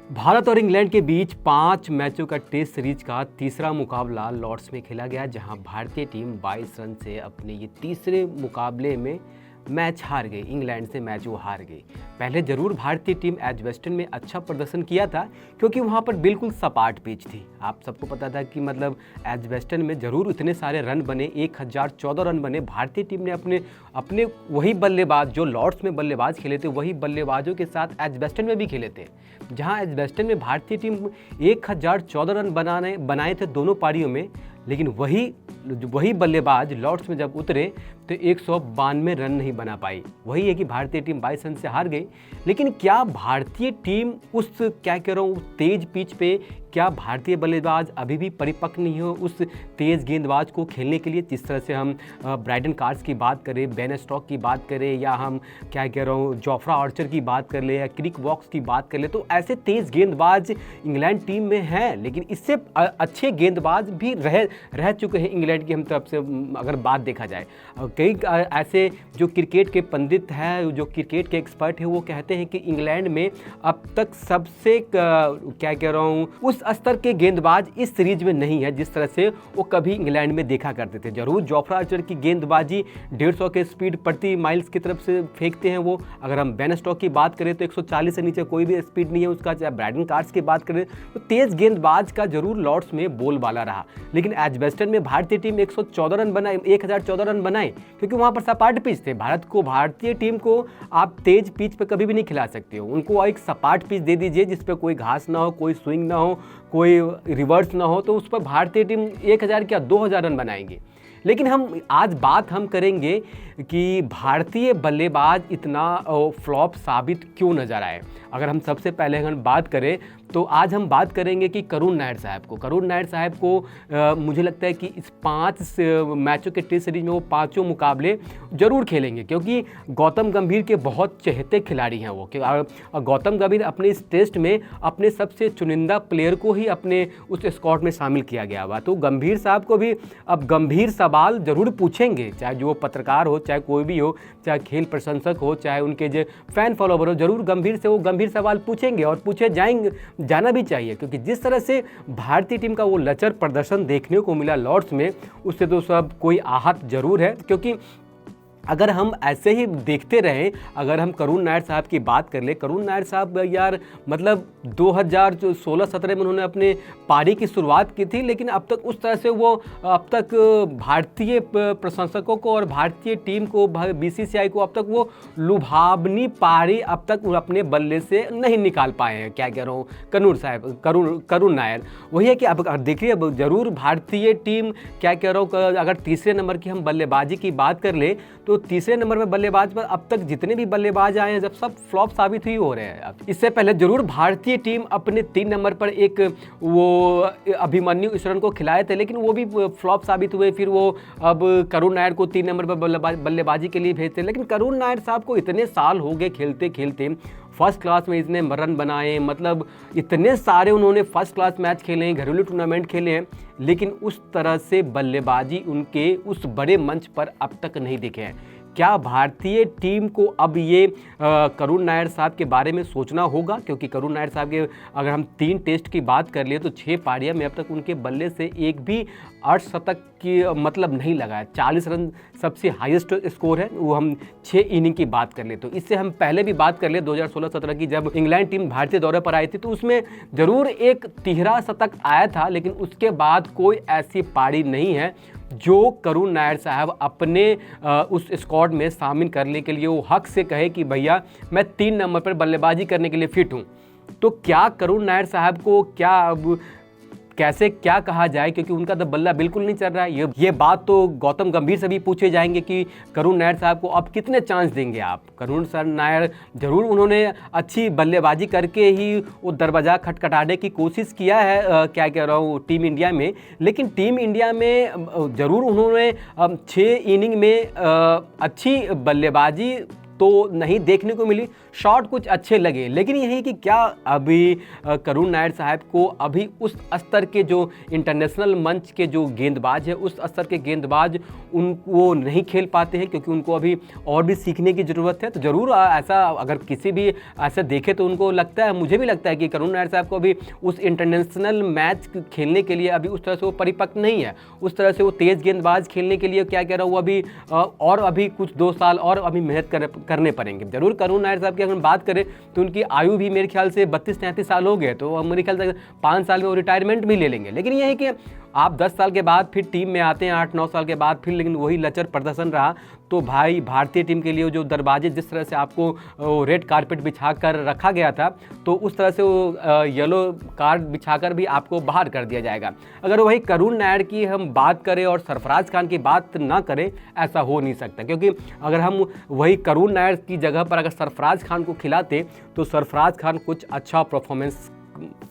भारत और इंग्लैंड के बीच 5 मैचों का टेस्ट सीरीज का तीसरा मुकाबला लॉर्ड्स में खेला गया, जहां भारतीय टीम 22 रन से अपने ये तीसरे मुकाबले में मैच हार गई। इंग्लैंड से मैच वो हार गई। पहले ज़रूर भारतीय टीम एजबेस्टन में अच्छा प्रदर्शन किया था, क्योंकि वहाँ पर बिल्कुल सपाट पिच थी। आप सबको पता था कि मतलब एजबेस्टन में ज़रूर इतने सारे रन बने, 1014 रन बने। भारतीय टीम ने अपने अपने वही बल्लेबाज जो लॉर्ड्स में बल्लेबाज खेले थे, वही बल्लेबाजों के साथ एजबेस्टन में भी खेले थे, जहाँ एजबेस्टन में भारतीय टीम 1014 रन बनाए थे दोनों पारियों में। लेकिन वही बल्लेबाज लॉर्ड्स में जब उतरे तो 192 रन नहीं बना पाई। वही है कि भारतीय टीम 22 रन से हार गई। लेकिन क्या भारतीय टीम उस तेज पिच पे क्या भारतीय बल्लेबाज अभी भी परिपक्व नहीं हो उस तेज़ गेंदबाज को खेलने के लिए? जिस तरह से हम ब्राइडन कार्स की बात करें, बेन स्टोक्स की बात करें, या हम जोफ्रा आर्चर की बात कर ले, या क्रिस वोक्स की बात कर ले, तो ऐसे तेज़ गेंदबाज इंग्लैंड टीम में हैं। लेकिन इससे अच्छे गेंदबाज भी रह चुके हैं इंग्लैंड की हम तरफ से अगर बात देखा जाए। कई ऐसे जो क्रिकेट के पंडित हैं, जो क्रिकेट के एक्सपर्ट हैं, वो कहते हैं कि इंग्लैंड में अब तक सबसे उस स्तर के गेंदबाज इस सीरीज में नहीं है जिस तरह से वो कभी इंग्लैंड में देखा करते थे। जरूर जोफ्रा आर्चर की गेंदबाजी 150 के स्पीड प्रति माइल्स की तरफ से फेंकते हैं वो। अगर हम बेन स्टोक्स की बात करें तो 140 से नीचे कोई भी स्पीड नहीं है उसका। चाहे ब्राइडन कार्स की बात करें तो तेज गेंदबाज का जरूर लॉर्ड्स में बोलबाला रहा। लेकिन एजबेस्टन में भारतीय टीम 114 रन बनाए, 1014 रन बनाए, क्योंकि वहां पर सपाट पिच थे। भारतीय टीम को आप तेज पिच पे कभी भी नहीं खिला सकते हो। उनको एक सपाट पिच दे दीजिए जिस पे कोई घास ना हो, कोई स्विंग ना हो, कोई रिवर्स ना हो, तो उस पर भारतीय टीम 1000 क्या 2000 रन बनाएंगे। लेकिन आज बात करेंगे कि भारतीय बल्लेबाज इतना फ्लॉप साबित क्यों नजर आए। अगर हम सबसे पहले बात करें तो आज हम बात करेंगे कि करुण नायर साहब को मुझे लगता है कि इस 5 मैचों के टेस्ट सीरीज में वो 5 मुकाबले जरूर खेलेंगे, क्योंकि गौतम गंभीर के बहुत चहेते खिलाड़ी हैं वो। गौतम गंभीर अपने इस टेस्ट में अपने सबसे चुनिंदा प्लेयर को ही अपने उस स्क्वाड में शामिल किया गया हुआ। तो गंभीर साहब को भी अब गंभीर सवाल जरूर पूछेंगे, चाहे जो पत्रकार हो, चाहे कोई भी हो, चाहे खेल प्रशंसक हो, चाहे उनके जो फैन फॉलोवर हो, जरूर गंभीर से वो गंभीर सवाल पूछेंगे और पूछे जाना भी चाहिए। क्योंकि जिस तरह से भारतीय टीम का वो लचर प्रदर्शन देखने को मिला लॉर्ड्स में, उससे तो सब कोई आहत जरूर है। क्योंकि अगर हम ऐसे ही देखते रहें, अगर हम करुण नायर साहब की बात कर ले, करुण नायर साहब यार मतलब 2016-17 में उन्होंने अपने पारी की शुरुआत की थी, लेकिन अब तक उस तरह से वो अब तक भारतीय प्रशंसकों को और भारतीय टीम को, बीसीसीआई को अब तक वो लुभावनी पारी अब तक अपने बल्ले से नहीं निकाल पाए हैं। क्या कह रहा हूँ, करुण नायर। वही है कि अब देखिए, अब जरूर भारतीय टीम अगर तीसरे नंबर की हम बल्लेबाजी की बात कर ले तो तीसरे नंबर में बल्लेबाज पर अब तक जितने भी बल्लेबाज आए हैं जब सब फ्लॉप साबित ही हो रहे हैं। इससे पहले जरूर भारतीय टीम अपने 3 नंबर पर एक वो अभिमन्यु ईश्वरन को खिलाए थे, लेकिन वो भी फ्लॉप साबित हुए। फिर वो अब करुण नायर को 3 नंबर पर बल्लेबाजी के लिए भेजते। लेकिन करुण नायर साहब को इतने साल हो गए खेलते खेलते, फर्स्ट क्लास में इतने रन बनाए, मतलब इतने सारे उन्होंने फर्स्ट क्लास मैच खेले हैं, घरेलू टूर्नामेंट खेले हैं, लेकिन उस तरह से बल्लेबाजी उनके उस बड़े मंच पर अब तक नहीं दिखे हैं। क्या भारतीय टीम को अब ये करुण नायर साहब के बारे में सोचना होगा? क्योंकि करुण नायर साहब के अगर हम 3 टेस्ट की बात कर लिए तो 6 पारियां में अब तक उनके बल्ले से एक भी अर्धशतक की मतलब नहीं लगा है। 40 रन सबसे हाईएस्ट स्कोर है, वो हम 6 इनिंग की बात कर ले तो। इससे हम पहले भी बात कर ले 2016-17 की, जब इंग्लैंड टीम भारतीय दौरे पर आई थी, तो उसमें जरूर एक तिहरा शतक आया था, लेकिन उसके बाद कोई ऐसी पारी नहीं है जो करुण नायर साहब अपने उस स्क्वाड में शामिल करने के लिए वो हक से कहे कि भैया मैं 3 नंबर पर बल्लेबाजी करने के लिए फिट हूँ। तो क्या करुण नायर साहब को कैसे कहा जाए, क्योंकि उनका तो बल्ला बिल्कुल नहीं चल रहा है। ये बात तो गौतम गंभीर से भी पूछे जाएंगे कि करुण नायर साहब को अब कितने चांस देंगे आप। करुण नायर जरूर उन्होंने अच्छी बल्लेबाजी करके ही वो दरवाज़ा खटखटाने की कोशिश किया है टीम इंडिया में। लेकिन टीम इंडिया में जरूर उन्होंने 6 इनिंग में अच्छी बल्लेबाजी तो नहीं देखने को मिली, शॉट कुछ अच्छे लगे, लेकिन यही कि क्या अभी करुण नायर साहब को अभी उस स्तर के जो इंटरनेशनल मंच के जो गेंदबाज है, उस स्तर के गेंदबाज वो नहीं खेल पाते हैं, क्योंकि उनको अभी और भी सीखने की ज़रूरत है। तो ज़रूर ऐसा अगर किसी भी ऐसा देखे तो उनको लगता है, मुझे भी लगता है कि करुण नायर साहब को अभी उस इंटरनेशनल मैच खेलने के लिए अभी उस तरह से वो परिपक्व नहीं है, उस तरह से वो तेज़ गेंदबाज खेलने के लिए क्या कह रहा हूँ अभी और अभी कुछ 2 साल और अभी मेहनत करने पड़ेंगे। जरूर करुण नायर साहब की अगर बात करें तो उनकी आयु भी मेरे ख्याल से 32-33 साल हो गए, तो मेरे ख्याल से 5 साल में वो रिटायरमेंट भी ले लेंगे। लेकिन यह है कि आप 10 साल के बाद फिर टीम में आते हैं, 8-9 साल के बाद फिर, लेकिन वही लचर प्रदर्शन रहा, तो भाई भारतीय टीम के लिए जो दरवाजे जिस तरह से आपको रेड कारपेट बिछा कर रखा गया था, तो उस तरह से वो येलो कार्ड बिछाकर भी आपको बाहर कर दिया जाएगा। अगर वही करुण नायर की हम बात करें और सरफराज खान की बात ना करें, ऐसा हो नहीं सकता, क्योंकि अगर हम वही करुण नायर की जगह पर अगर सरफराज खान को खिलाते तो सरफराज खान कुछ अच्छा परफॉर्मेंस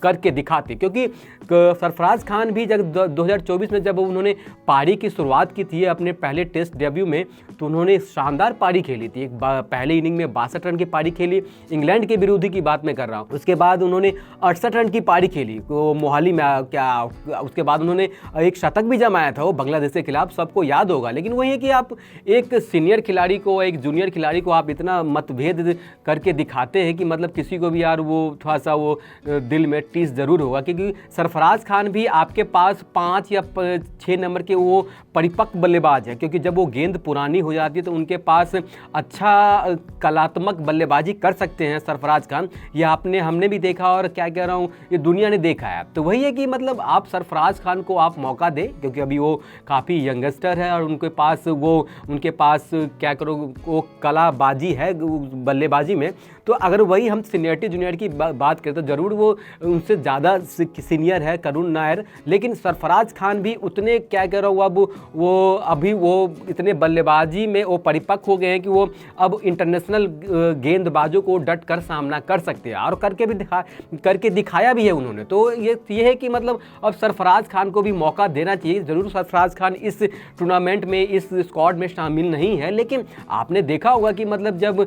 करके दिखाते, क्योंकि सरफराज खान भी जब 2024 में जब उन्होंने पारी की शुरुआत की थी अपने पहले टेस्ट डेब्यू में, तो उन्होंने शानदार पारी खेली थी। एक पहले इनिंग में 62 रन की पारी खेली, इंग्लैंड के विरोधी की बात मैं कर रहा हूँ। उसके बाद उन्होंने 68 रन की पारी खेली वो मोहाली में, क्या उसके बाद उन्होंने एक शतक भी जमाया था वो बांग्लादेश के खिलाफ, सबको याद होगा। लेकिन वही है कि आप एक सीनियर खिलाड़ी को, एक जूनियर खिलाड़ी को आप इतना मतभेद करके दिखाते हैं कि मतलब किसी को भी यार वो थोड़ा सा वो दिल में टीस जरूर होगा, क्योंकि सरफराज खान भी आपके पास 5 या 6 नंबर के वो परिपक्व बल्लेबाज है, क्योंकि जब वो गेंद पुरानी हो जाती है तो उनके पास अच्छा कलात्मक बल्लेबाजी कर सकते हैं सरफराज खान। ये हमने भी देखा और क्या कह रहा हूँ, ये दुनिया ने देखा है। तो वही है कि मतलब आप सरफराज खान को आप मौका दें, क्योंकि अभी वो काफ़ी यंगस्टर है और उनके पास क्या करो वो कलाबाजी है बल्लेबाजी में। तो अगर वही हम सीनियरिटी जूनियर की बात करें तो ज़रूर वो उनसे ज़्यादा सीनियर है करुण नायर, लेकिन सरफराज खान भी उतने क्या कह रहा हूँ अब वो इतने बल्लेबाजी में वो परिपक्व हो गए हैं कि वो अब इंटरनेशनल गेंदबाजों को डट कर सामना कर सकते हैं, और करके दिखाया भी है उन्होंने। तो ये है कि मतलब अब सरफराज खान को भी मौका देना चाहिए। ज़रूर सरफराज खान इस टूर्नामेंट में इस स्क्वाड में शामिल नहीं है, लेकिन आपने देखा होगा कि मतलब जब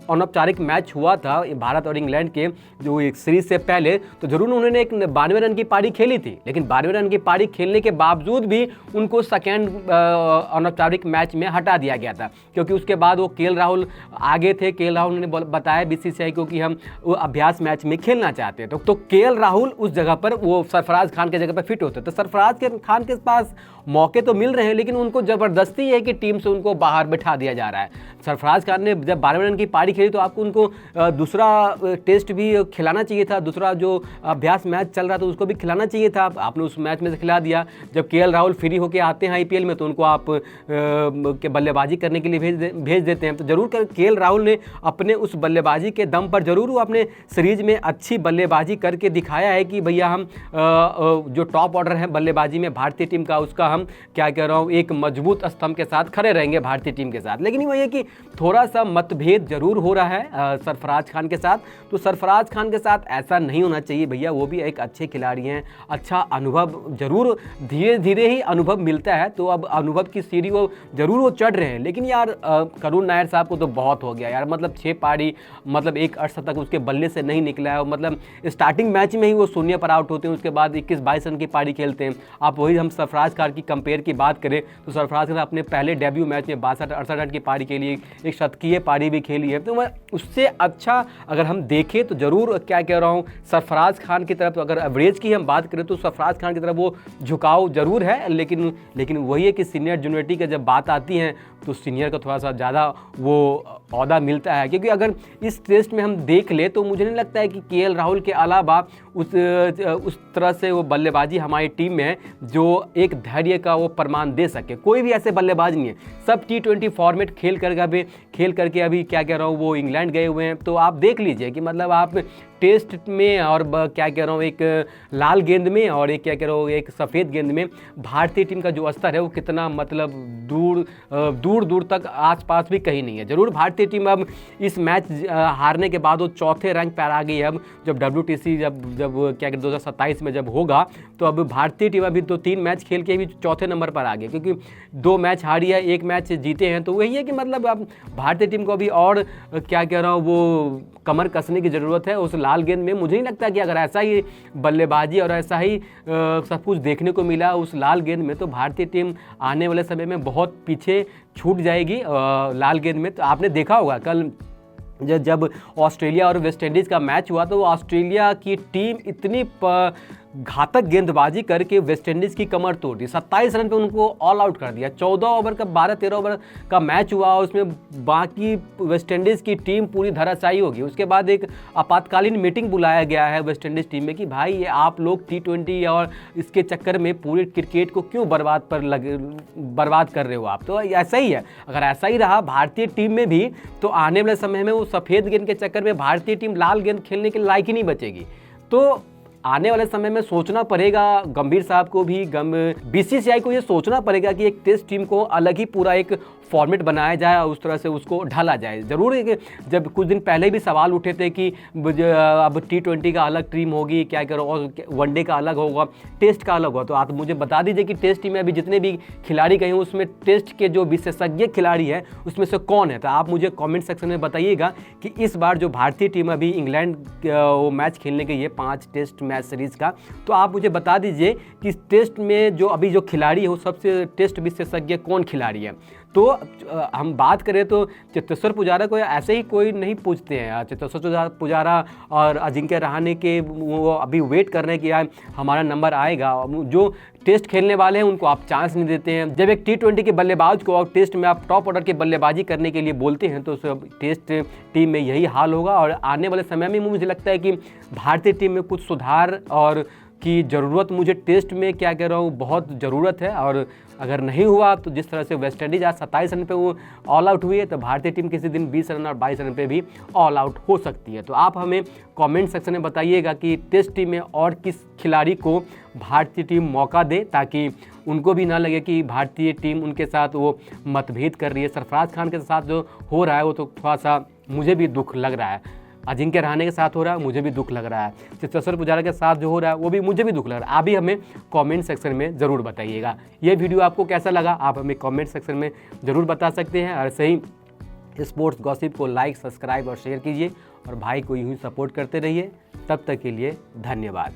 अनौपचारिक मैच हुआ था भारत और इंग्लैंड के जो एक सीरीज से पहले, तो जरूर उन्होंने एक 92 रन की पारी खेली थी, लेकिन 92 रन की पारी खेलने के बावजूद भी उनको सेकेंड अनौपचारिक मैच में हटा दिया गया था, क्योंकि उसके बाद वो केएल राहुल आगे थे। केएल राहुल ने बताया बीसीसीआई को कि हम वो अभ्यास मैच में खेलना चाहते हैं, तो केएल राहुल उस जगह पर वो सरफराज खान के जगह पर फिट होते। तो सरफराज खान के पास मौके तो मिल रहे हैं, लेकिन उनको ज़बरदस्ती है कि टीम से उनको बाहर बैठा दिया जा रहा है। सरफराज खान ने जब 12 रन की पारी खेली तो आपको उनको दूसरा टेस्ट भी खिलाना चाहिए था, दूसरा जो अभ्यास मैच चल रहा था उसको भी खिलाना चाहिए था, आपने उस मैच में से खिला दिया। जब केएल राहुल फ्री होकर आते हैं आईपीएल में तो उनको आप के बल्लेबाजी करने के लिए भेज देते हैं। तो जरूर केएल राहुल ने अपने उस बल्लेबाजी के दम पर जरूर वो अपने सीरीज में अच्छी बल्लेबाजी करके दिखाया है कि भैया हम जो टॉप ऑर्डर है बल्लेबाजी में भारतीय टीम का, उसका हम क्या कह रहा हूँ एक मजबूत स्तंभ के साथ खड़े रहेंगे भारतीय टीम के साथ। लेकिन वही है कि थोड़ा सा मतभेद जरूर हो रहा है सरफराज खान के साथ। तो सरफराज खान के साथ ऐसा नहीं होना चाहिए भैया, वो भी एक अच्छे खिलाड़ी हैं, अच्छा अनुभव जरूर धीरे धीरे ही अनुभव मिलता है, तो अब अनुभव की सीढ़ी वो जरूर वो चढ़ रहे हैं। लेकिन यार करुण नायर साहब को तो बहुत हो गया यार, मतलब 6 पारी मतलब एक अर्धशतक उसके बल्ले से नहीं निकला है, मतलब स्टार्टिंग मैच में ही वो शून्य पर आउट होते हैं, उसके बाद 21-22 रन की पारी खेलते हैं। आप वही हम सरफराज खान की कंपेयर की बात करें तो सरफराज खान अपने पहले डेब्यू मैच में 62-68 रन की पारी खेली, एक शतकीय पारी भी खेली है। तो उससे अच्छा अगर हम देखें तो जरूर क्या कह रहा हूँ सरफराज खान की तरफ, अगर एवरेज की हम बात करें तो सरफराज खान की तरफ वो झुकाव जरूर है। लेकिन वही है कि सीनियर जूनियरिटी की जब बात आती है तो सीनियर का थोड़ा सा ज़्यादा वो ओहदा मिलता है, क्योंकि अगर इस टेस्ट में हम देख ले तो मुझे नहीं लगता है कि केएल राहुल के अलावा उस तरह से वो बल्लेबाजी हमारी टीम में है जो एक धैर्य का वो प्रमाण दे सके। कोई भी ऐसे बल्लेबाज नहीं है, सब T20 फॉर्मेट खेल करके अभी क्या कह रहा हूँ वो इंग्लैंड गए हुए हैं। तो आप देख लीजिए कि मतलब आप टेस्ट में और क्या कह रहा हूँ एक लाल गेंद में और एक क्या कह रहा हूँ एक सफ़ेद गेंद में भारतीय टीम का जो स्तर है वो कितना मतलब दूर दूर दूर तक आसपास भी कहीं नहीं है। जरूर भारतीय टीम अब इस मैच हारने के बाद वो चौथे रैंक पर आ गई है। अब जब WTC जब क्या 2027 में जब होगा तो अब भारतीय टीम अभी तो 3 मैच खेल के भी चौथे नंबर पर आ गई, क्योंकि 2 मैच हारी है, 1 मैच जीते हैं। तो वही है कि मतलब अब भारतीय टीम को अभी और क्या कह रहा हूँ वो कमर कसने की ज़रूरत है उस लाल गेंद में। मुझे नहीं लगता कि अगर ऐसा ही बल्लेबाजी और ऐसा ही सब कुछ देखने को मिला उस लाल गेंद में तो भारतीय टीम आने वाले समय में बहुत पीछे छूट जाएगी लाल गेंद में। तो आपने देखा होगा कल जब ऑस्ट्रेलिया और वेस्ट इंडीज़ का मैच हुआ तो ऑस्ट्रेलिया की टीम इतनी घातक गेंदबाजी करके वेस्ट इंडीज़ की कमर तोड़ दी। 27 रन पे उनको ऑल आउट कर दिया। 14 ओवर का 12-13 ओवर का मैच हुआ, उसमें बाकी वेस्ट इंडीज़ की टीम पूरी धराशायी होगी। उसके बाद एक आपातकालीन मीटिंग बुलाया गया है वेस्ट इंडीज़ टीम में कि भाई ये आप लोग T20 और इसके चक्कर में पूरे क्रिकेट को क्यों बर्बाद कर रहे हो आप। तो ऐसा ही है, अगर ऐसा ही रहा भारतीय टीम में भी तो आने वाले समय में वो सफ़ेद गेंद के चक्कर में भारतीय टीम लाल गेंद खेलने के लायक ही नहीं बचेगी। तो आने वाले समय में सोचना पड़ेगा गंभीर साहब को भी, BCCI को ये सोचना पड़ेगा कि एक टेस्ट टीम को अलग ही पूरा एक फॉर्मेट बनाया जाए और उस तरह से उसको ढाला जाए। ज़रूर है कि जब कुछ दिन पहले भी सवाल उठे थे कि अब T20 का अलग टीम होगी, क्या करो, और वनडे का अलग होगा, टेस्ट का अलग होगा। तो आप मुझे बता दीजिए कि टेस्ट टीम में अभी जितने भी खिलाड़ी गए हैं उसमें टेस्ट के जो विशेषज्ञ खिलाड़ी हैं उसमें से कौन है। तो आप मुझे कॉमेंट सेक्शन में बताइएगा कि इस बार जो भारतीय टीम अभी इंग्लैंड वो मैच खेलने के ये 5 टेस्ट मैच सीरीज़ का, तो आप मुझे बता दीजिए कि टेस्ट में जो अभी जो खिलाड़ी है वो सबसे टेस्ट विशेषज्ञ कौन खिलाड़ी है। तो हम बात करें तो चेतेश्वर पुजारा को ऐसे ही कोई नहीं पूछते हैं। चेतेश्वर पुजारा और अजिंक्य रहाणे के वो अभी वेट कर रहे हैं कि यार हमारा नंबर आएगा। जो टेस्ट खेलने वाले हैं उनको आप चांस नहीं देते हैं। जब एक T20 के बल्लेबाज को और टेस्ट में आप टॉप ऑर्डर के बल्लेबाजी करने के लिए बोलते हैं तो सब टेस्ट टीम में यही हाल होगा। और आने वाले समय में मुझे लगता है कि भारतीय टीम में कुछ सुधार और की ज़रूरत मुझे टेस्ट में क्या कह रहा हूँ बहुत ज़रूरत है। और अगर नहीं हुआ तो जिस तरह से वेस्ट इंडीज़ आज 27 रन पे वो ऑल आउट हुई है तो भारतीय टीम किसी दिन 20 रन और 22 रन पे भी ऑल आउट हो सकती है। तो आप हमें कमेंट सेक्शन में बताइएगा कि टेस्ट टीम में और किस खिलाड़ी को भारतीय टीम मौका दे ताकि उनको भी ना लगे कि भारतीय टीम उनके साथ वो मतभेद कर रही है। सरफराज खान के साथ जो हो रहा है वो तो थोड़ा सा मुझे भी दुख लग रहा है। अजिंक्य रहाणे के साथ हो रहा है मुझे भी दुख लग रहा है। चेतेश्वर पुजारा के साथ जो हो रहा है वो भी मुझे भी दुख लग रहा है। आप भी हमें कमेंट सेक्शन में ज़रूर बताइएगा। ये वीडियो आपको कैसा लगा आप हमें कमेंट सेक्शन में ज़रूर बता सकते हैं। और सही स्पोर्ट्स गॉसिप को लाइक, सब्सक्राइब और शेयर कीजिए और भाई को यूँ ही सपोर्ट करते रहिए। तब तक के लिए धन्यवाद।